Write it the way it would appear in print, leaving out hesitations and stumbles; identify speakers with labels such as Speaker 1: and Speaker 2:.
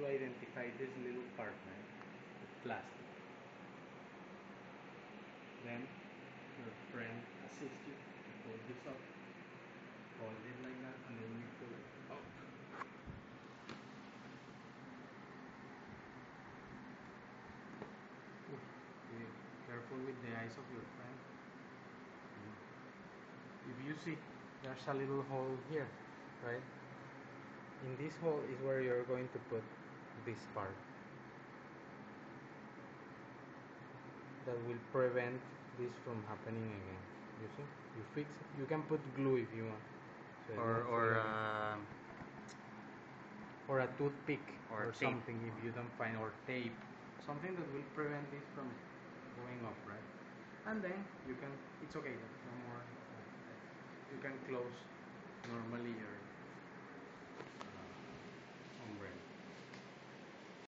Speaker 1: to identify this little part, right? The plastic. Then your friend assists you to hold this up. Hold it like that, and then you pull it up. Be careful with the eyes of your friend. If you see, there's a little hole here, right? In this hole is where you're going to put this part. That will prevent this from happening again. You see? You fix it. You can put glue if you want. So or a toothpick or something if you don't find, or tape, something that will prevent this from going up, right? And then you can, it's okay, no more, you can close normally your